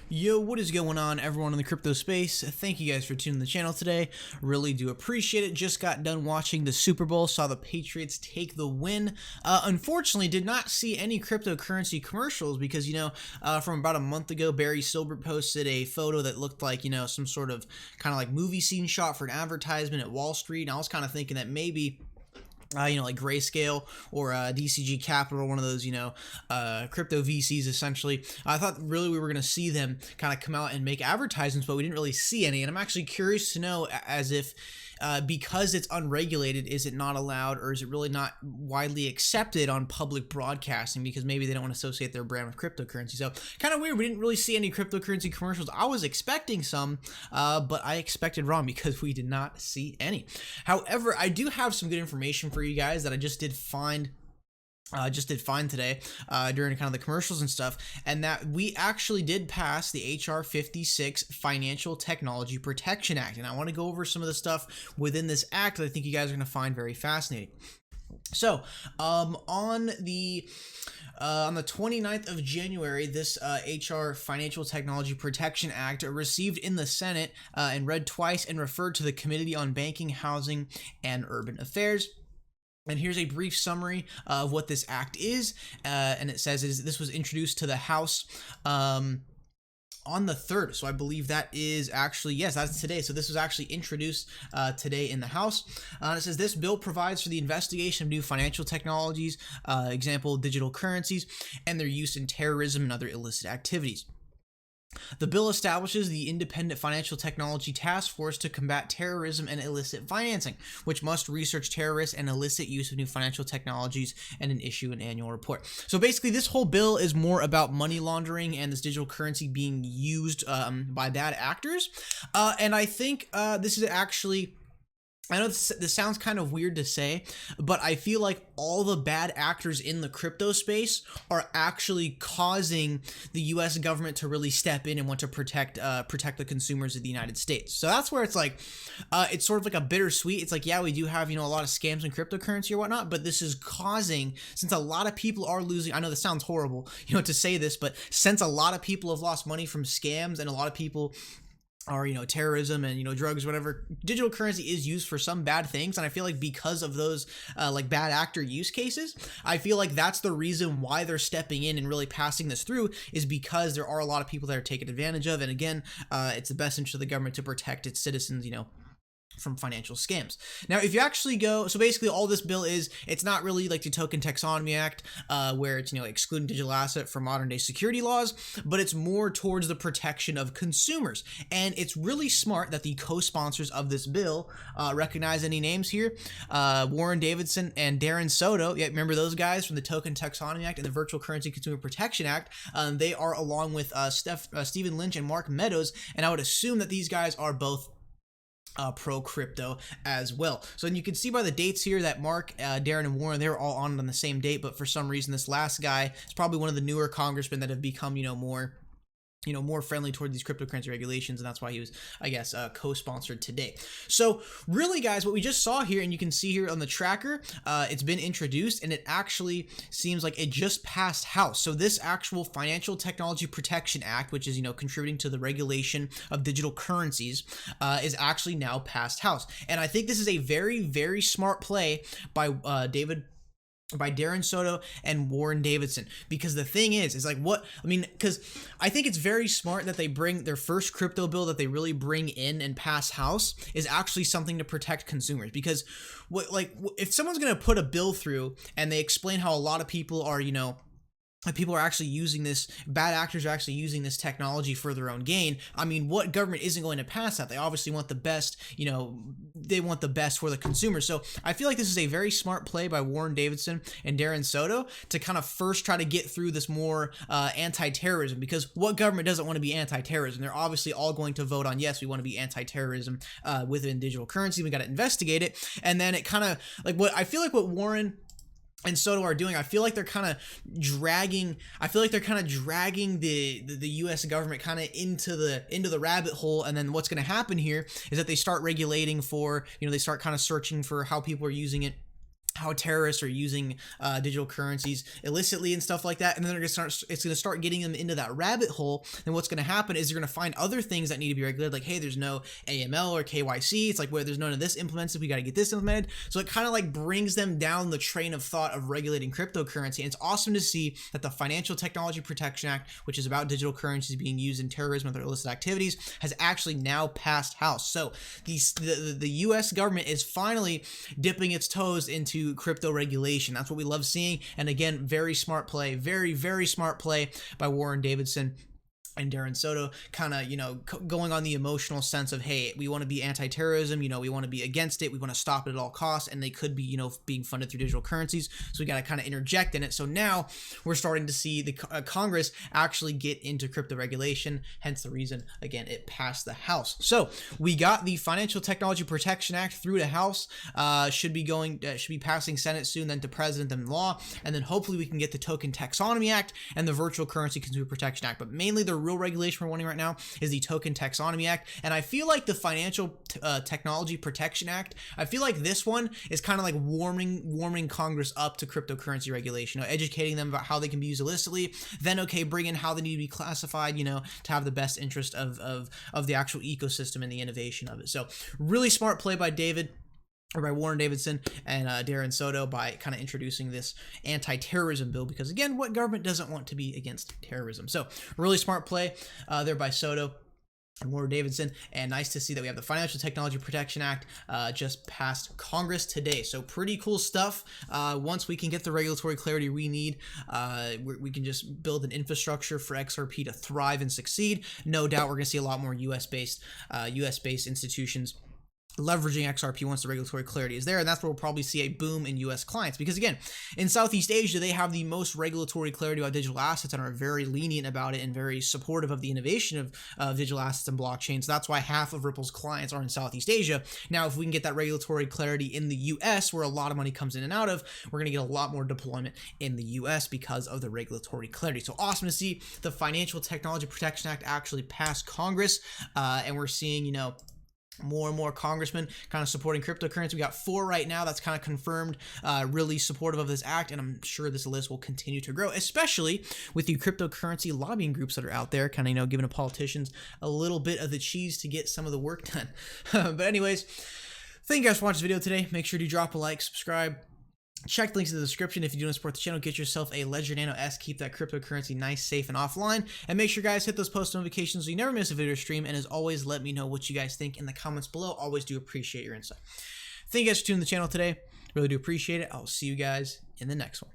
Yo, what is going on, everyone in the crypto space? Thank you guys for tuning in the channel today. Really do appreciate it. Just got done watching the Super Bowl, saw the Patriots take the win. Unfortunately, did not see any cryptocurrency commercials because, from about a month ago, Barry Silbert posted a photo that looked like, some sort of kind of like movie scene shot for an advertisement at Wall Street. And I was kind of thinking that maybe like Grayscale or DCG Capital, one of those, crypto VCs essentially. I thought really we were going to see them kind of come out and make advertisements, but we didn't really see any. And I'm actually curious to know, as if because it's unregulated, is it not allowed, or is it really not widely accepted on public broadcasting because maybe they don't want to associate their brand with cryptocurrency? So kind of weird. We didn't really see any cryptocurrency commercials. I was expecting some, but I expected wrong because we did not see any. However, I do have some good information for you guys that I just did find today during kind of the commercials and stuff, and that we actually did pass the H.R.56 Financial Technology Protection Act. And I want to go over some of the stuff within this act that I think you guys are going to find very fascinating. So on the 29th of January, this HR Financial Technology Protection Act received in the Senate and read twice and referred to the Committee on Banking, Housing, and Urban Affairs. And here's a brief summary of what this act is, and it says this was introduced to the House on the 3rd, so I believe that is actually, yes, that's today. So this was actually introduced today in the House. It says this bill provides for the investigation of new financial technologies, example, digital currencies, and their use in terrorism and other illicit activities. The bill establishes the Independent Financial Technology Task Force to combat terrorism and illicit financing, which must research terrorist and illicit use of new financial technologies and issue an annual report. So basically, this whole bill is more about money laundering and this digital currency being used by bad actors. And I think this is actually... I know this sounds kind of weird to say, but I feel like all the bad actors in the crypto space are actually causing the U.S. government to really step in and want to protect the consumers of the United States. So that's where it's like, it's sort of like a bittersweet. It's like, yeah, we do have, a lot of scams in cryptocurrency or whatnot, but this is causing, since a lot of people are losing, I know this sounds horrible, to say this, but since a lot of people have lost money from scams and a lot of people or terrorism and drugs, whatever, digital currency is used for some bad things, and I feel like because of those like bad actor use cases, I feel like that's the reason why they're stepping in and really passing this through, is because there are a lot of people that are taken advantage of. And again, it's the best interest of the government to protect its citizens, from financial scams. Now, if you actually go, so basically all this bill is, it's not really like the Token Taxonomy Act, where it's, excluding digital asset from modern day security laws, but it's more towards the protection of consumers. And it's really smart that the co-sponsors of this bill, recognize any names here, Warren Davidson and Darren Soto. Yeah, remember those guys from the Token Taxonomy Act and the Virtual Currency Consumer Protection Act? They are along with Stephen Lynch and Mark Meadows, and I would assume that these guys are both pro crypto as well. So, and you can see by the dates here that Mark, Darren, and Warren, they're all on the same date, but for some reason this last guy is probably one of the newer congressmen that have become more friendly toward these cryptocurrency regulations, and that's why he was, I guess, co-sponsored today. So really, guys, what we just saw here, and you can see here on the tracker, it's been introduced, and it actually seems like it just passed House. So this actual Financial Technology Protection Act, which is, contributing to the regulation of digital currencies, is actually now passed House. And I think this is a very, very smart play by Darren Soto and Warren Davidson, because the thing is like, because I think it's very smart that they bring their first crypto bill that they really bring in and pass House is actually something to protect consumers. Because if someone's going to put a bill through and they explain how a lot of people are, people are actually using this, bad actors are actually using this technology for their own gain, I mean, what government isn't going to pass that? They obviously want the best, they want the best for the consumer. So I feel like this is a very smart play by Warren Davidson and Darren Soto to kind of first try to get through this more anti-terrorism, because what government doesn't want to be anti-terrorism? They're obviously all going to vote on, yes, we want to be anti-terrorism within digital currency. We got to investigate it. And then it kind of like what Warren and Soto are doing, I feel like they're kind of dragging the U.S. government kind of into the rabbit hole. And then what's going to happen here is that they start regulating for, they start kind of searching for how people are using it how terrorists are using digital currencies illicitly and stuff like that, and then they're gonna start. It's gonna start getting them into that rabbit hole. And what's gonna happen is they're gonna find other things that need to be regulated, like, hey, there's no AML or KYC. It's like, where there's none of this implemented, we got to get this implemented. So it kind of like brings them down the train of thought of regulating cryptocurrency. And it's awesome to see that the Financial Technology Protection Act, which is about digital currencies being used in terrorism and other illicit activities, has actually now passed House. So the U.S. government is finally dipping its toes into crypto regulation. That's what we love seeing. And again, very smart play, very smart play by Warren Davidson and Darren Soto, kind of, going on the emotional sense of, hey, we want to be anti-terrorism, we want to be against it, we want to stop it at all costs, and they could be, being funded through digital currencies, so we got to kind of interject in it. So now we're starting to see the Congress actually get into crypto regulation, hence the reason, again, it passed the House. So we got the Financial Technology Protection Act through the House, should be passing Senate soon, then to President and law, and then hopefully we can get the Token Taxonomy Act and the Virtual Currency Consumer Protection Act. But mainly the real regulation we're wanting right now is the Token Taxonomy Act. And I feel like the Financial Technology Protection Act, I feel like this one is kind of like warming Congress up to cryptocurrency regulation, educating them about how they can be used illicitly, then bring in how they need to be classified, to have the best interest of the actual ecosystem and the innovation of it. So really smart play by Warren Davidson and Darren Soto by kind of introducing this anti-terrorism bill, because again, what government doesn't want to be against terrorism? So really smart play there by Soto and Warren Davidson, and nice to see that we have the Financial Technology Protection Act just passed Congress today. So pretty cool stuff. Once we can get the regulatory clarity we need, we can just build an infrastructure for XRP to thrive and succeed. No doubt we're going to see a lot more US-based institutions leveraging XRP once the regulatory clarity is there, and that's where we'll probably see a boom in US clients, because again, in Southeast Asia, they have the most regulatory clarity about digital assets and are very lenient about it and very supportive of the innovation of digital assets and blockchains. That's why half of Ripple's clients are in Southeast Asia. Now, if we can get that regulatory clarity in the US, where a lot of money comes in and out of, we're going to get a lot more deployment in the US because of the regulatory clarity. So awesome to see the Financial Technology Protection Act actually pass Congress, and we're seeing, more and more congressmen kind of supporting cryptocurrency. We got 4 right now. That's kind of confirmed, really supportive of this act, and I'm sure this list will continue to grow, especially with the cryptocurrency lobbying groups that are out there, kind of, giving the politicians a little bit of the cheese to get some of the work done. But anyways, thank you guys for watching this video today. Make sure to drop a like, subscribe. Check the links in the description if you do want to support the channel. Get yourself a Ledger Nano S. Keep that cryptocurrency nice, safe, and offline. And make sure, guys, hit those post notifications so you never miss a video stream. And as always, let me know what you guys think in the comments below. Always do appreciate your insight. Thank you guys for tuning in the channel today. Really do appreciate it. I'll see you guys in the next one.